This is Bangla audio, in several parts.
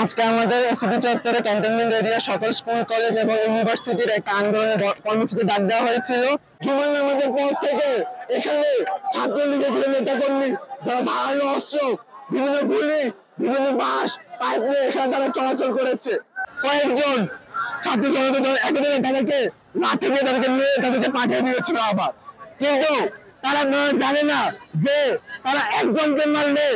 আজকে আমাদের সিটি চত্বরে ক্যান্টনমেন্ট এরিয়া সকল স্কুল কলেজ এবং ইউনিভার্সিটির একটা আন্দোলনের কর্মসূচি ডাক দেওয়া হয়েছিল। হিমালয় আমাদের পর থেকে এখানে ছাত্রলীগের যে নেতাকর্মী যারা ধারালো অস্ত্র, বিভিন্ন গুলি, বিভিন্ন বাঁশ পাইপ নিয়ে এখানে তারা চলাচল করেছে। কয়েকজন ছাত্র জনতা দল একেবারে তাদেরকে লাঠি দিয়ে তাদেরকে নিয়ে তাদেরকে পাঠিয়ে দিয়েছিল আবার, কিন্তু তারা জানে না যে তারা একজনকে মারলে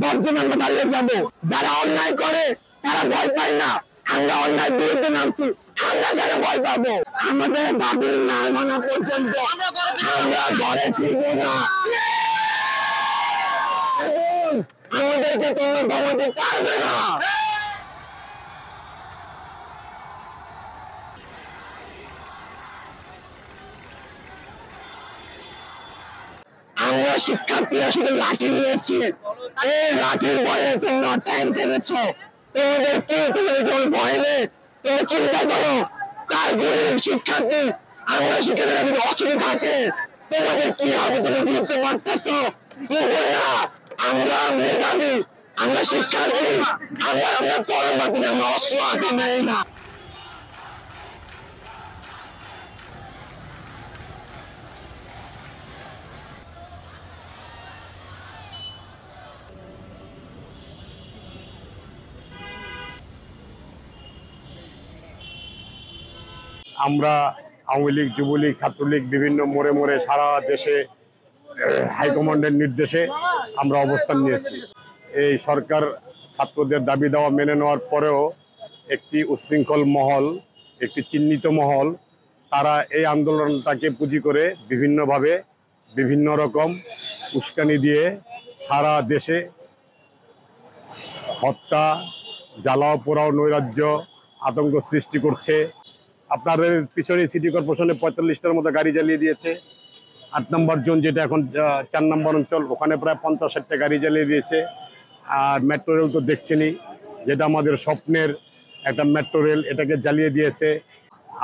10 জন আমরা দাঁড়িয়ে যাবো। যারা অন্যায় করে তারা ভয় পায় না, আমরা অন্যায় বিরুদ্ধে নামছি, আমরা কেন ভয় পাবো? আমাদের দাবি না মানা পর্যন্ত আমরা ঘরে ফিরবো না। আমাদেরকে তোমরা থামাতে পারবে না। আমরা শিক্ষার্থীরা শুধু লাঠি নিয়েছি, এই লাঠির ভয়ে তোমরা টাইম পেরেছ। তোমাদের কি তোমাদের ভয় নেই? তুমি চিন্তা করো, 4 গরিব শিক্ষার্থী, আমরা শিক্ষার্থীরা যদি অচেতন থাকে তোমাদের কি হবে তুমি বুঝতে পারতেছ? আমরা মেধাবী, আমরা শিক্ষার্থী, আমরা পরবর্তী আমরা অস্ত্র হাতে নেই না। আমরা আওয়ামী লীগ, যুবলীগ, ছাত্রলীগ বিভিন্ন মোড়ে মোড়ে সারা দেশে হাইকমান্ডের নির্দেশে আমরা অবস্থান নিয়েছি। এই সরকার ছাত্রদের দাবি দেওয়া মেনে নেওয়ার পরেও একটি উচ্ছৃঙ্খল মহল, একটি চিহ্নিত মহল, তারা এই আন্দোলনটাকে পুঁজি করে বিভিন্নভাবে বিভিন্ন রকম উস্কানি দিয়ে সারা দেশে হত্যা, জ্বালাও পোড়াও, নৈরাজ্য, আতঙ্ক সৃষ্টি করছে। আপনাদের পিছনে সিটি কর্পোরেশনে 45টার মতো গাড়ি জ্বালিয়ে দিয়েছে। 8 নম্বর জোন যেটা এখন 4 নম্বর অঞ্চল, ওখানে প্রায় 50-60টা গাড়ি জ্বালিয়ে দিয়েছে। আর মেট্রো রেল তো দেখছেনই, যেটা আমাদের স্বপ্নের একটা মেট্রো রেল, এটাকে জ্বালিয়ে দিয়েছে।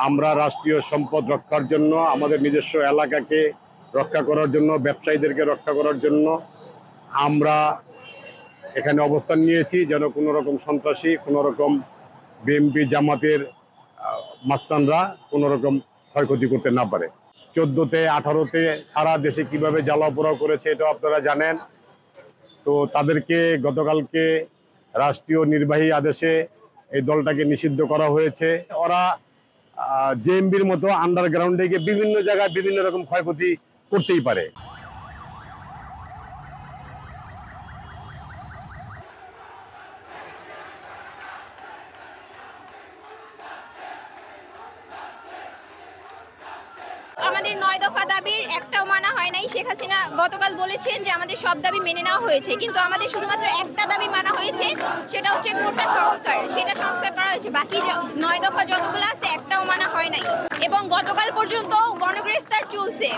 আমরা রাষ্ট্রীয় সম্পদ রক্ষার জন্য, আমাদের নিজস্ব এলাকাকে রক্ষা করার জন্য, ব্যবসায়ীদেরকে রক্ষা করার জন্য আমরা এখানে অবস্থান নিয়েছি, যেন কোনো রকম সন্ত্রাসী, কোনো রকম বিএনপি জামাতের মাস্তানরা কোনো রকম ক্ষয়ক্ষতি করতে না পারে। 14তে 18তে সারা দেশে কিভাবে জ্বালাও পোড়াও করেছে এটা আপনারা জানেন। তো তাদেরকে গতকালকে রাষ্ট্রীয় নির্বাহী আদেশে এই দলটাকে নিষিদ্ধ করা হয়েছে। ওরা জেএমবির মতো আন্ডারগ্রাউন্ডে গিয়ে বিভিন্ন জায়গায় বিভিন্ন রকম ক্ষয়ক্ষতি করতেই পারে। আমাদের 9 দফা দাবির একটাও মানা হয় নাই। শেখ হাসিনা গতকাল বলেছেন যে আমাদের সব দাবি মেনে নেওয়া হয়েছে, কিন্তু আমাদের শুধুমাত্র একটা দাবি মানা হয়েছে, সেটা হচ্ছে কোটা সংস্কার। সেটা সংস্কার করা হয়েছে, বাকি 9 দফা যতগুলো আছে একটাও মানা হয় নাই এবং গতকাল পর্যন্ত গণগ্রেফতার চলছে।